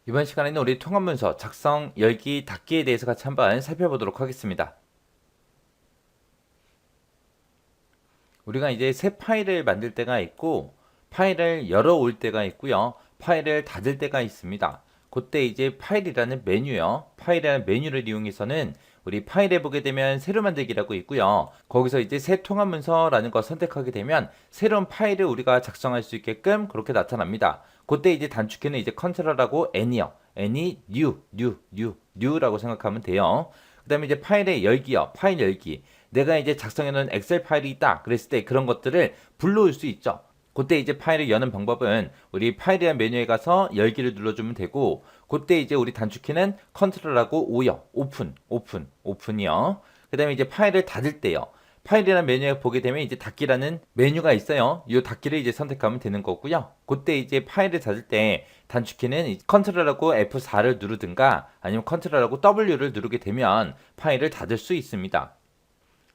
이번 시간에는 우리 통합문서 작성, 열기, 닫기에 대해서 같이 한번 살펴보도록 하겠습니다. 우리가 이제 새 파일을 만들 때가 있고 파일을 열어올 때가 있고요. 파일을 닫을 때가 있습니다. 그때 이제 파일이라는 메뉴요. 파일이라는 메뉴를 이용해서는 우리 파일에 보게 되면 새로 만들기라고 있고요. 거기서 이제 새 통합문서라는 거 선택하게 되면 새로운 파일을 우리가 작성할 수 있게끔 그렇게 나타납니다. 그때 이제 단축키는 이제 컨트롤하고 N이요. N이 New라고 생각하면 돼요. 그 다음에 이제 파일의 열기요. 파일 열기. 내가 이제 작성해 놓은 엑셀 파일이 있다. 그랬을 때 그런 것들을 불러올 수 있죠. 그때 이제 파일을 여는 방법은 우리 파일이란 메뉴에 가서 열기를 눌러주면 되고, 그때 이제 우리 단축키는 컨트롤하고 O요. 오픈이요. 그 다음에 이제 파일을 닫을 때요. 파일이라는 메뉴에 보게 되면 이제 닫기라는 메뉴가 있어요. 이 닫기를 이제 선택하면 되는 거고요. 그때 이제 파일을 닫을 때 단축키는 컨트롤하고 F4를 누르든가 아니면 컨트롤하고 W를 누르게 되면 파일을 닫을 수 있습니다.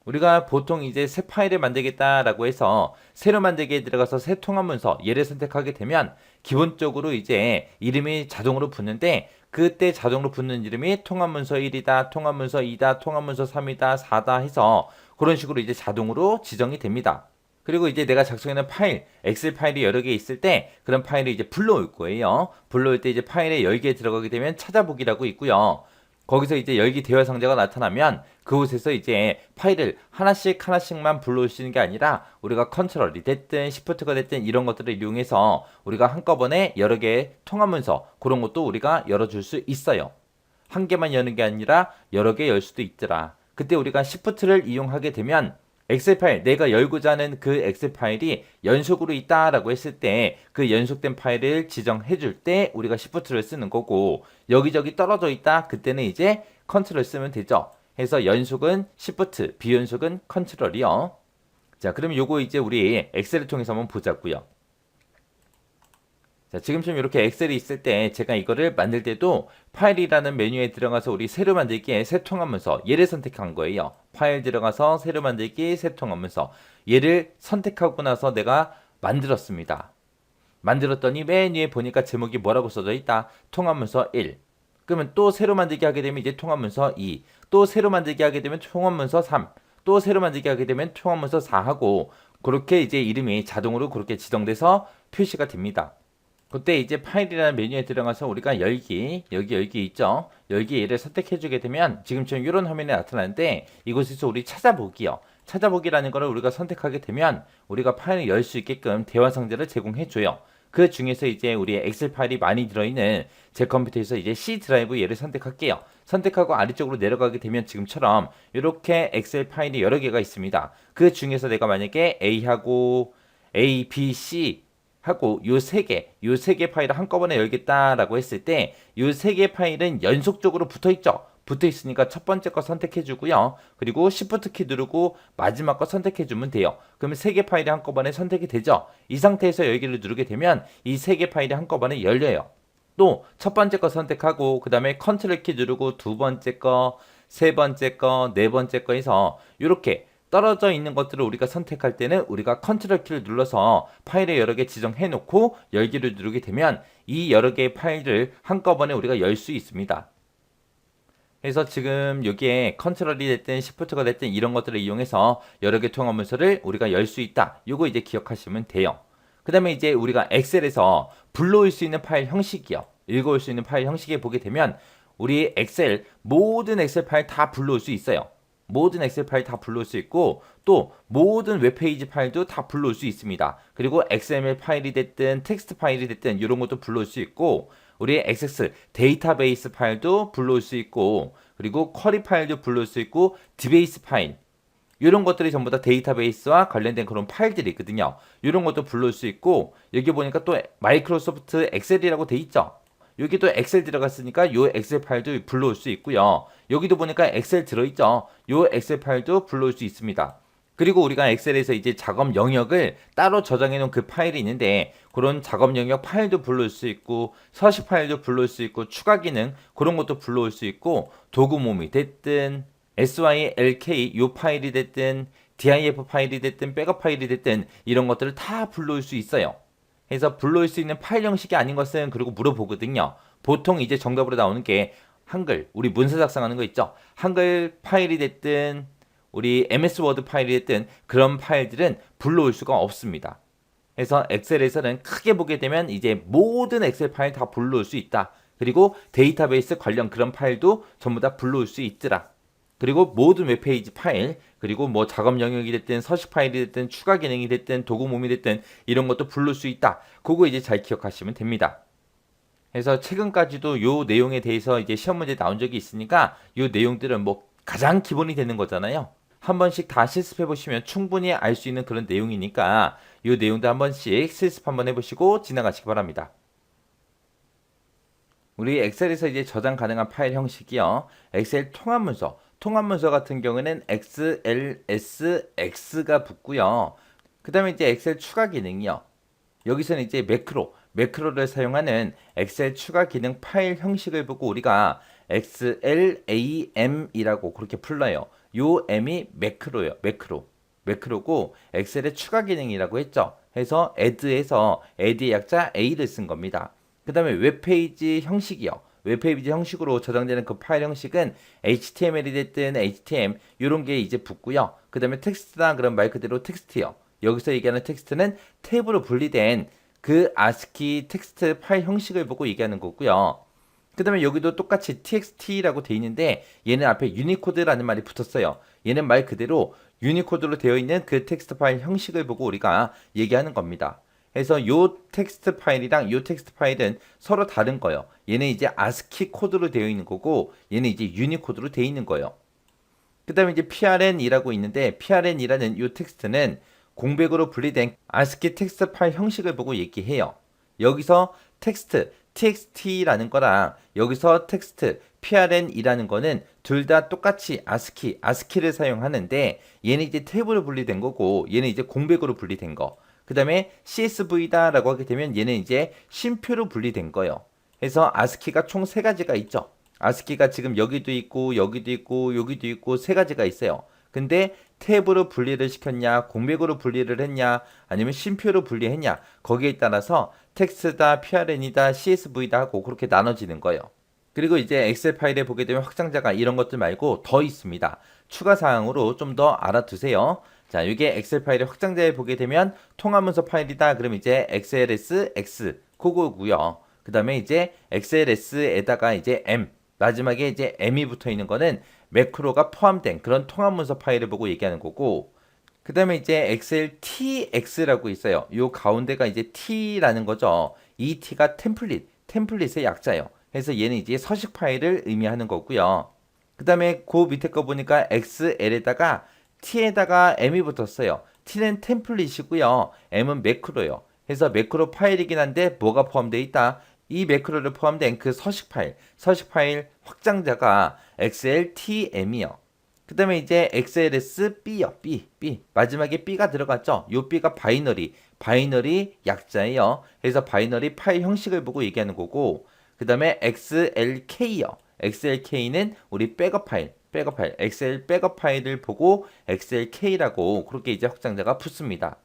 우리가 보통 이제 새 파일을 만들겠다라고 해서 새로 만들기에 들어가서 새 통합문서 얘를 선택하게 되면 기본적으로 이제 이름이 자동으로 붙는데, 그때 자동으로 붙는 이름이 통합문서 1이다, 통합문서 2다, 통합문서 3이다, 4다 해서 그런 식으로 이제 자동으로 지정이 됩니다. 그리고 이제 내가 작성하는 파일, 엑셀 파일이 여러 개 있을 때 그런 파일을 이제 불러올 거예요. 불러올 때 이제 파일에 열기에 들어가게 되면 찾아보기라고 있고요. 거기서 이제 열기 대화 상자가 나타나면 그곳에서 이제 파일을 하나씩만 불러올 수 있는 게 아니라 우리가 컨트롤이 됐든 시프트가 됐든 이런 것들을 이용해서 우리가 한꺼번에 여러 개의 통합문서 그런 것도 우리가 열어줄 수 있어요. 한 개만 여는 게 아니라 여러 개 열 수도 있더라. 그때 우리가 시프트를 이용하게 되면 엑셀 파일, 내가 열고자 하는 그 엑셀 파일이 연속으로 있다라고 했을 때 그 연속된 파일을 지정해 줄 때 우리가 시프트를 쓰는 거고, 여기저기 떨어져 있다 그때는 이제 컨트롤 쓰면 되죠. 해서 연속은 시프트, 비연속은 컨트롤이요. 자, 그럼 요거 이제 우리 엑셀을 통해서 한번 보자고요. 자, 지금처럼 이렇게 엑셀이 있을 때 제가 이거를 만들 때도 파일이라는 메뉴에 들어가서 우리 새로 만들기 새 통합문서 얘를 선택한 거예요. 파일 들어가서 새로 만들기 새 통합문서 얘를 선택하고 나서 내가 만들었습니다. 만들었더니 맨 위에 보니까 제목이 뭐라고 써져 있다. 통합문서 1. 그러면 또 새로 만들기 하게 되면 이제 통합문서 2. 또 새로 만들기 하게 되면 통합문서 3. 또 새로 만들기 하게 되면 통합문서 4 하고, 그렇게 이제 이름이 자동으로 그렇게 지정돼서 표시가 됩니다. 그때 이제 파일이라는 메뉴에 들어가서 우리가 열기, 여기 열기 있죠? 열기 얘를 선택해 주게 되면 지금처럼 이런 화면이 나타나는데, 이곳에서 우리 찾아보기요. 찾아보기라는 거를 우리가 선택하게 되면 우리가 파일을 열 수 있게끔 대화 상자를 제공해 줘요. 그 중에서 이제 우리 엑셀 파일이 많이 들어있는 제 컴퓨터에서 이제 C 드라이브 얘를 선택할게요. 선택하고 아래쪽으로 내려가게 되면 지금처럼 이렇게 엑셀 파일이 여러 개가 있습니다. 그 중에서 내가 만약에 A하고 A, B, C 하고 요 세 개 파일을 한꺼번에 열겠다라고 했을 때 요 세 개 파일은 연속적으로 붙어 있죠. 붙어 있으니까 첫 번째 거 선택해 주고요. 그리고 Shift 키 누르고 마지막 거 선택해 주면 돼요. 그러면 세 개 파일이 한꺼번에 선택이 되죠. 이 상태에서 열기를 누르게 되면 이 세 개 파일이 한꺼번에 열려요. 또 첫 번째 거 선택하고 그 다음에 컨트롤 키 누르고 두 번째 거, 세 번째 거, 네 번째 거 해서 이렇게 떨어져 있는 것들을 우리가 선택할 때는 우리가 컨트롤 키를 눌러서 파일을 여러 개 지정해 놓고 열기를 누르게 되면 이 여러 개의 파일을 한꺼번에 우리가 열 수 있습니다. 그래서 지금 여기에 컨트롤이 됐든 시프트가 됐든 이런 것들을 이용해서 여러 개 통합 문서를 우리가 열 수 있다. 요거 이제 기억하시면 돼요. 그 다음에 이제 우리가 엑셀에서 불러올 수 있는 파일 형식이요. 읽어올 수 있는 파일 형식에 보게 되면 우리 엑셀 모든 엑셀 파일 다 불러올 수 있어요. 모든 엑셀 파일 다 불러올 수 있고 또 모든 웹페이지 파일도 다 불러올 수 있습니다. 그리고 XML 파일이 됐든 텍스트 파일이 됐든 이런 것도 불러올 수 있고, 우리 액세스 데이터베이스 파일도 불러올 수 있고, 그리고 쿼리 파일도 불러올 수 있고, 디베이스 파일 이런 것들이 전부 다 데이터베이스와 관련된 그런 파일들이 있거든요. 이런 것도 불러올 수 있고, 여기 보니까 또 마이크로소프트 엑셀이라고 돼 있죠. 여기도 엑셀 들어갔으니까 요 엑셀 파일도 불러올 수 있고요. 여기도 보니까 엑셀 들어있죠. 요 엑셀 파일도 불러올 수 있습니다. 그리고 우리가 엑셀에서 이제 작업 영역을 따로 저장해 놓은 그 파일이 있는데, 그런 작업 영역 파일도 불러올 수 있고 서식 파일도 불러올 수 있고 추가 기능 그런 것도 불러올 수 있고, 도구 모음이 됐든 SYLK 요 파일이 됐든 DIF 파일이 됐든 백업 파일이 됐든 이런 것들을 다 불러올 수 있어요. 그래서 불러올 수 있는 파일 형식이 아닌 것은 그리고 물어보거든요. 보통 이제 정답으로 나오는 게 한글, 우리 문서 작성하는 거 있죠? 한글 파일이 됐든 우리 MS 워드 파일이 됐든 그런 파일들은 불러올 수가 없습니다. 그래서 엑셀에서는 크게 보게 되면 이제 모든 엑셀 파일 다 불러올 수 있다. 그리고 데이터베이스 관련 그런 파일도 전부 다 불러올 수 있더라. 그리고 모든 웹페이지 파일, 그리고 뭐 작업 영역이 됐든 서식 파일이 됐든 추가 기능이 됐든 도구 몸이 됐든 이런 것도 부를 수 있다. 그거 이제 잘 기억하시면 됩니다. 그래서 최근까지도 요 내용에 대해서 이제 시험 문제 나온 적이 있으니까 요 내용들은 뭐 가장 기본이 되는 거잖아요. 한 번씩 다 실습해 보시면 충분히 알 수 있는 그런 내용이니까 요 내용도 한 번씩 실습 한번 해보시고 지나가시기 바랍니다. 우리 엑셀에서 이제 저장 가능한 파일 형식이요. 엑셀 통합 문서. 통합 문서 같은 경우에는 XLSX가 붙고요. 그 다음에 이제 엑셀 추가 기능이요. 여기서는 이제 매크로를 사용하는 엑셀 추가 기능 파일 형식을 보고 우리가 XLAM이라고 그렇게 불러요. 요 M이 매크로고 엑셀의 추가 기능이라고 했죠. 해서 add에서 add의 약자 A를 쓴 겁니다. 그 다음에 웹페이지 형식이요. 웹페이지 형식으로 저장되는 그 파일 형식은 HTML이 됐든 HTML 이런 게 이제 붙고요. 그 다음에 텍스트나 그런 말 그대로 텍스트요. 여기서 얘기하는 텍스트는 탭으로 분리된 그 ASCII 텍스트 파일 형식을 보고 얘기하는 거고요. 그 다음에 여기도 똑같이 txt라고 돼 있는데 얘는 앞에 유니코드라는 말이 붙었어요. 얘는 말 그대로 유니코드로 되어 있는 그 텍스트 파일 형식을 보고 우리가 얘기하는 겁니다. 그래서 요 텍스트 파일이랑 요 텍스트 파일은 서로 다른 거예요. 얘는 이제 ASCII 코드로 되어 있는 거고 얘는 이제 유니코드로 되어 있는 거예요. 그 다음에 이제 prn이라고 있는데 prn이라는 요 텍스트는 공백으로 분리된 ASCII 텍스트 파일 형식을 보고 얘기해요. 여기서 텍스트 txt라는 거랑 여기서 텍스트 prn이라는 거는 둘 다 똑같이 ASCII를 사용하는데 얘는 이제 탭으로 분리된 거고 얘는 이제 공백으로 분리된 거. 그 다음에 CSV다라고 하게 되면 얘는 이제 쉼표로 분리된 거예요. 그래서 ASCII가 총 3가지가 있죠. ASCII가 지금 여기도 있고 여기도 있고 여기도 있고 3가지가 있어요. 근데 탭으로 분리를 시켰냐 공백으로 분리를 했냐 아니면 쉼표로 분리했냐 거기에 따라서 텍스트다 prn이다 csv다 하고 그렇게 나눠지는 거예요. 그리고 이제 엑셀 파일에 보게 되면 확장자가 이런 것들 말고 더 있습니다. 추가 사항으로 좀 더 알아두세요. 자, 이게 엑셀 파일의 확장자에 보게 되면 통합문서 파일이다. 그럼 이제 XLSX 그거고요. 그 다음에 이제 XLS에다가 이제 M 마지막에 이제 M이 붙어 있는 거는 매크로가 포함된 그런 통합문서 파일을 보고 얘기하는 거고 그 다음에 이제 XLTX라고 있어요. 요 가운데가 이제 T라는 거죠. 이 T가 템플릿의 약자예요. 그래서 얘는 이제 서식 파일을 의미하는 거고요. 그 다음에 그 밑에 거 보니까 XL에다가 T에다가 M이 붙었어요. T는 템플릿이고요. M은 매크로예요. 그래서 매크로 파일이긴 한데 뭐가 포함되어 있다? 이 매크로를 포함된 그 서식 파일 확장자가 XLTM이요. 그 다음에 이제 XLSB요. B. 마지막에 B가 들어갔죠. 요 B가 바이너리 약자예요. 그래서 바이너리 파일 형식을 보고 얘기하는 거고 그 다음에 XLK요. XLK는 우리 백업 파일, 엑셀 백업 파일을 보고 XLK라고 그렇게 이제 확장자가 붙습니다.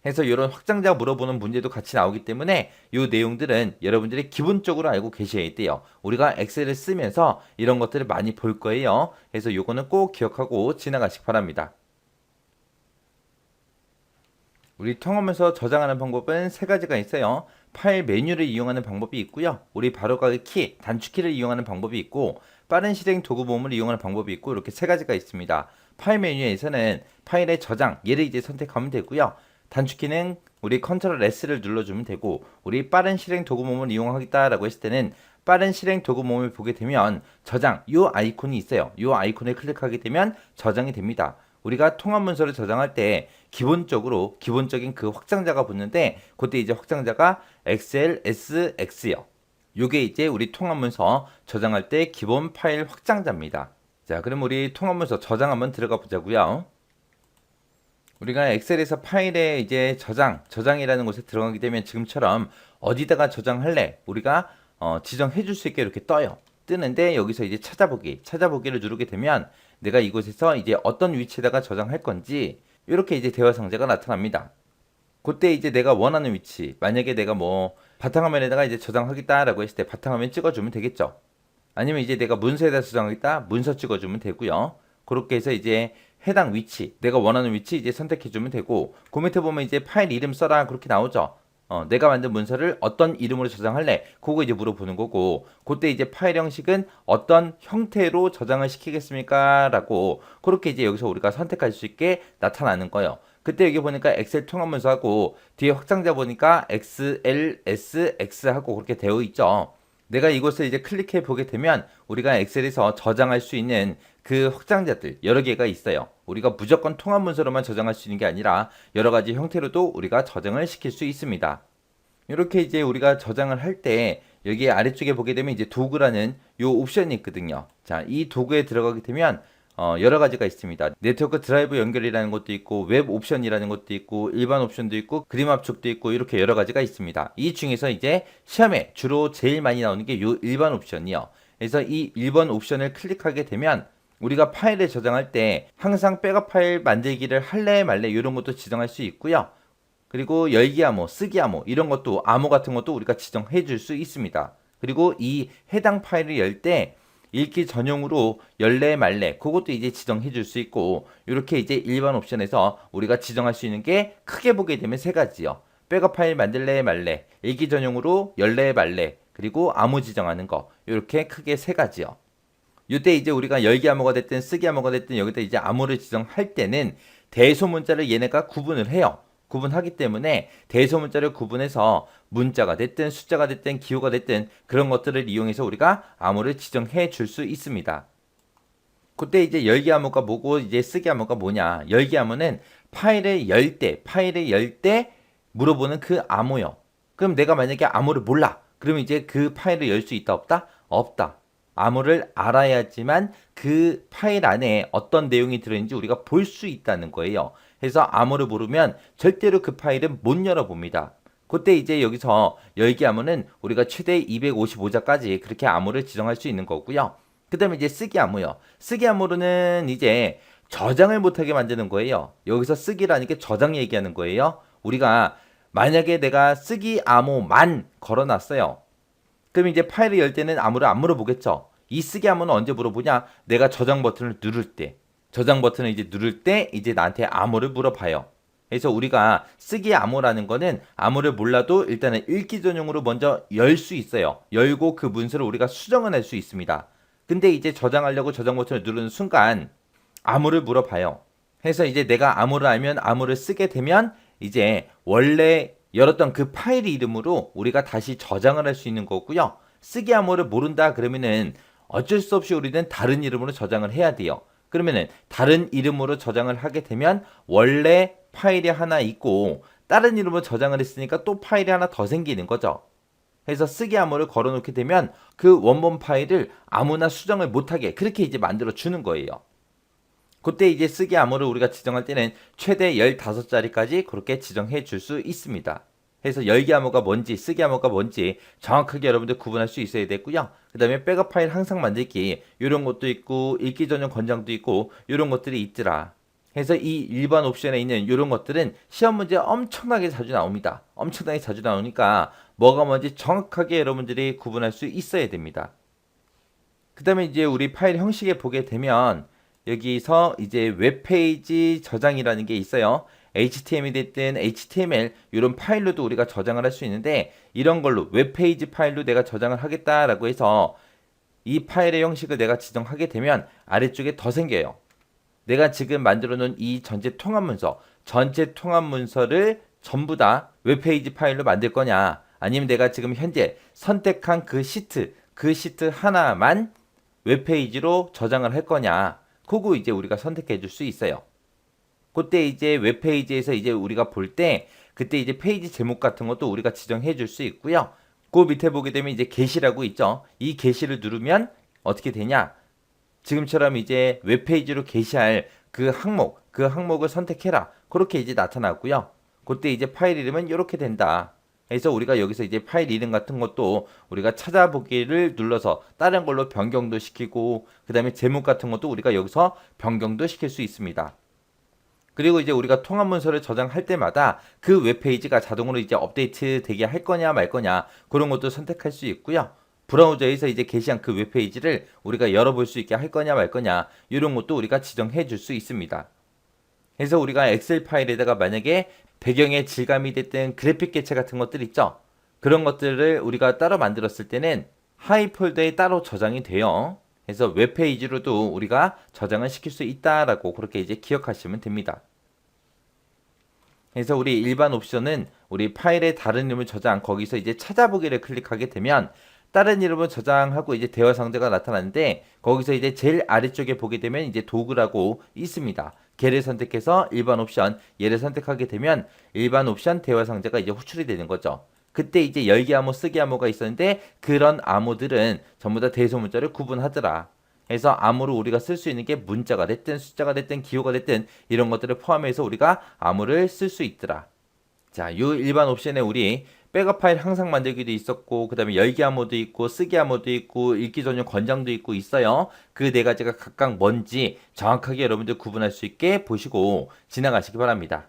그래서 이런 확장자 물어보는 문제도 같이 나오기 때문에 이 내용들은 여러분들이 기본적으로 알고 계셔야 돼요. 우리가 엑셀을 쓰면서 이런 것들을 많이 볼 거예요. 그래서 이거는 꼭 기억하고 지나가시기 바랍니다. 우리 통합문서 저장하는 방법은 3가지가 있어요. 파일 메뉴를 이용하는 방법이 있고요. 우리 바로가기 키, 단축키를 이용하는 방법이 있고 빠른 실행 도구 모음을 이용하는 방법이 있고 이렇게 3가지가 있습니다. 파일 메뉴에서는 파일의 저장, 얘를 이제 선택하면 되고요. 단축키는 우리 컨트롤 S를 눌러주면 되고 우리 빠른 실행 도구 모음을 이용하겠다라고 했을 때는 빠른 실행 도구 모음을 보게 되면 저장, 이 아이콘이 있어요. 이 아이콘을 클릭하게 되면 저장이 됩니다. 우리가 통합 문서를 저장할 때 기본적인 그 확장자가 붙는데 그때 이제 확장자가 XLSX요. 요게 이제 우리 통합 문서 저장할 때 기본 파일 확장자입니다. 자, 그럼 우리 통합 문서 저장 한번 들어가 보자고요. 우리가 엑셀에서 파일에 이제 저장이라는 곳에 들어가게 되면 지금처럼 어디다가 저장할래? 우리가 지정해 줄 수 있게 이렇게 뜨는데 여기서 이제 찾아보기를 누르게 되면 내가 이곳에서 이제 어떤 위치에다가 저장할 건지 이렇게 이제 대화 상자가 나타납니다. 그때 이제 내가 원하는 위치, 만약에 내가 뭐 바탕화면에다가 이제 저장하겠다라고 했을 때 바탕화면 찍어주면 되겠죠. 아니면 이제 내가 문서에다 저장하겠다 문서 찍어주면 되고요. 그렇게 해서 이제 해당 위치, 내가 원하는 위치 이제 선택해주면 되고, 그 밑에 보면 이제 파일 이름 써라 그렇게 나오죠. 내가 만든 문서를 어떤 이름으로 저장할래? 그거 이제 물어보는 거고, 그때 이제 파일 형식은 어떤 형태로 저장을 시키겠습니까? 라고 그렇게 이제 여기서 우리가 선택할 수 있게 나타나는 거예요. 그때 여기 보니까 엑셀 통합 문서하고 뒤에 확장자 보니까 XLSX 하고 그렇게 되어 있죠. 내가 이곳을 이제 클릭해 보게 되면 우리가 엑셀에서 저장할 수 있는 그 확장자들 여러 개가 있어요. 우리가 무조건 통합 문서로만 저장할 수 있는 게 아니라 여러 가지 형태로도 우리가 저장을 시킬 수 있습니다. 이렇게 이제 우리가 저장을 할 때 여기 아래쪽에 보게 되면 이제 도구라는 요 옵션이 있거든요. 자, 이 도구에 들어가게 되면 여러 가지가 있습니다. 네트워크 드라이브 연결이라는 것도 있고, 웹 옵션이라는 것도 있고, 일반 옵션도 있고, 그림 압축도 있고, 이렇게 여러 가지가 있습니다. 이 중에서 이제 시험에 주로 제일 많이 나오는 게 요 일반 옵션이요. 그래서 이 일반 옵션을 클릭하게 되면 우리가 파일을 저장할 때 항상 백업 파일 만들기를 할래 말래 이런 것도 지정할 수 있고요. 그리고 열기 암호, 쓰기 암호 이런 것도 암호 같은 것도 우리가 지정해 줄 수 있습니다. 그리고 이 해당 파일을 열 때 읽기 전용으로 열래 말래 그것도 이제 지정해 줄 수 있고, 이렇게 이제 일반 옵션에서 우리가 지정할 수 있는 게 크게 보게 되면 세 가지요. 백업 파일 만들래 말래, 읽기 전용으로 열래 말래, 그리고 암호 지정하는 거, 이렇게 크게 세 가지요. 이때 이제 우리가 열기 암호가 됐든 쓰기 암호가 됐든 여기다 이제 암호를 지정할 때는 대소문자를 얘네가 구분을 해요. 구분하기 때문에 대소문자를 구분해서 문자가 됐든 숫자가 됐든 기호가 됐든 그런 것들을 이용해서 우리가 암호를 지정해 줄 수 있습니다. 그때 이제 열기 암호가 뭐고 이제 쓰기 암호가 뭐냐. 열기 암호는 파일을 열 때 물어보는 그 암호요. 그럼 내가 만약에 암호를 몰라. 그러면 이제 그 파일을 열 수 있다 없다? 없다. 암호를 알아야지만 그 파일 안에 어떤 내용이 들어있는지 우리가 볼 수 있다는 거예요. 그래서 암호를 모르면 절대로 그 파일은 못 열어봅니다. 그때 이제 여기서 열기 암호는 우리가 최대 255자까지 그렇게 암호를 지정할 수 있는 거고요. 그 다음에 이제 쓰기 암호요. 쓰기 암호로는 이제 저장을 못하게 만드는 거예요. 여기서 쓰기라는 게 저장 얘기하는 거예요. 우리가 만약에 내가 쓰기 암호만 걸어놨어요. 그럼 이제 파일을 열 때는 암호를 안 물어보겠죠. 이 쓰기 암호는 언제 물어보냐? 내가 저장 버튼을 누를 때. 저장 버튼을 이제 누를 때 이제 나한테 암호를 물어봐요. 그래서 우리가 쓰기 암호라는 거는 암호를 몰라도 일단은 읽기 전용으로 먼저 열 수 있어요. 열고 그 문서를 우리가 수정을 할 수 있습니다. 근데 이제 저장하려고 저장 버튼을 누르는 순간 암호를 물어봐요. 그래서 이제 내가 암호를 알면 암호를 쓰게 되면 이제 원래 열었던 그 파일 이름으로 우리가 다시 저장을 할 수 있는 거고요. 쓰기 암호를 모른다 그러면은 어쩔 수 없이 우리는 다른 이름으로 저장을 해야 돼요. 그러면은 다른 이름으로 저장을 하게 되면 원래 파일이 하나 있고 다른 이름으로 저장을 했으니까 또 파일이 하나 더 생기는 거죠. 그래서 쓰기 암호를 걸어놓게 되면 그 원본 파일을 아무나 수정을 못하게 그렇게 이제 만들어 주는 거예요. 그때 이제 쓰기 암호를 우리가 지정할 때는 최대 15자리까지 그렇게 지정해 줄 수 있습니다. 그래서 열기 암호가 뭔지 쓰기 암호가 뭔지 정확하게 여러분들 구분할 수 있어야 되고요. 그 다음에 백업 파일 항상 만들기 이런 것도 있고 읽기 전용 권장도 있고 이런 것들이 있더라. 그래서 이 일반 옵션에 있는 이런 것들은 시험 문제 엄청나게 자주 나옵니다. 엄청나게 자주 나오니까 뭐가 뭔지 정확하게 여러분들이 구분할 수 있어야 됩니다. 그 다음에 이제 우리 파일 형식에 보게 되면 여기서 이제 웹페이지 저장이라는 게 있어요. HTML이 됐든 HTML 이런 파일로도 우리가 저장을 할 수 있는데, 이런 걸로 웹페이지 파일로 내가 저장을 하겠다라고 해서 이 파일의 형식을 내가 지정하게 되면 아래쪽에 더 생겨요. 내가 지금 만들어 놓은 이 전체 통합 문서를 전부 다 웹페이지 파일로 만들 거냐, 아니면 내가 지금 현재 선택한 그 시트 하나만 웹페이지로 저장을 할 거냐, 그거 이제 우리가 선택해 줄 수 있어요. 그때 이제 웹페이지에서 이제 우리가 볼 때 그때 이제 페이지 제목 같은 것도 우리가 지정해 줄 수 있고요. 그 밑에 보게 되면 이제 게시라고 있죠. 이 게시를 누르면 어떻게 되냐? 지금처럼 이제 웹페이지로 게시할 그 항목을 선택해라. 그렇게 이제 나타나고요. 그때 이제 파일 이름은 이렇게 된다. 그래서 우리가 여기서 이제 파일 이름 같은 것도 우리가 찾아보기를 눌러서 다른 걸로 변경도 시키고, 그 다음에 제목 같은 것도 우리가 여기서 변경도 시킬 수 있습니다. 그리고 이제 우리가 통합 문서를 저장할 때마다 그 웹페이지가 자동으로 이제 업데이트 되게 할 거냐 말 거냐 그런 것도 선택할 수 있고요. 브라우저에서 이제 게시한 그 웹페이지를 우리가 열어볼 수 있게 할 거냐 말 거냐 이런 것도 우리가 지정해 줄 수 있습니다. 그래서 우리가 엑셀 파일에다가 만약에 배경의 질감이 됐든 그래픽 개체 같은 것들 있죠. 그런 것들을 우리가 따로 만들었을 때는 하이 폴더에 따로 저장이 돼요. 그래서 웹페이지로도 우리가 저장을 시킬 수 있다라고 그렇게 이제 기억하시면 됩니다. 그래서 우리 일반 옵션은 우리 파일의 다른 이름을 저장, 거기서 이제 찾아보기를 클릭하게 되면 다른 이름을 저장하고 이제 대화 상자가 나타나는데 거기서 이제 제일 아래쪽에 보게 되면 이제 도구라고 있습니다. 걔를 선택해서 일반 옵션, 얘를 선택하게 되면 일반 옵션 대화 상자가 이제 호출이 되는 거죠. 그때 이제 열기 암호, 쓰기 암호가 있었는데 그런 암호들은 전부 다 대소문자를 구분하더라. 그래서 암호로 우리가 쓸 수 있는 게 문자가 됐든 숫자가 됐든 기호가 됐든 이런 것들을 포함해서 우리가 암호를 쓸 수 있더라. 자, 요 일반 옵션에 우리 백업 파일 항상 만들기도 있었고 그 다음에 열기 암호도 있고 쓰기 암호도 있고 읽기 전용 권장도 있고 있어요. 그 네 가지가 각각 뭔지 정확하게 여러분들 구분할 수 있게 보시고 지나가시기 바랍니다.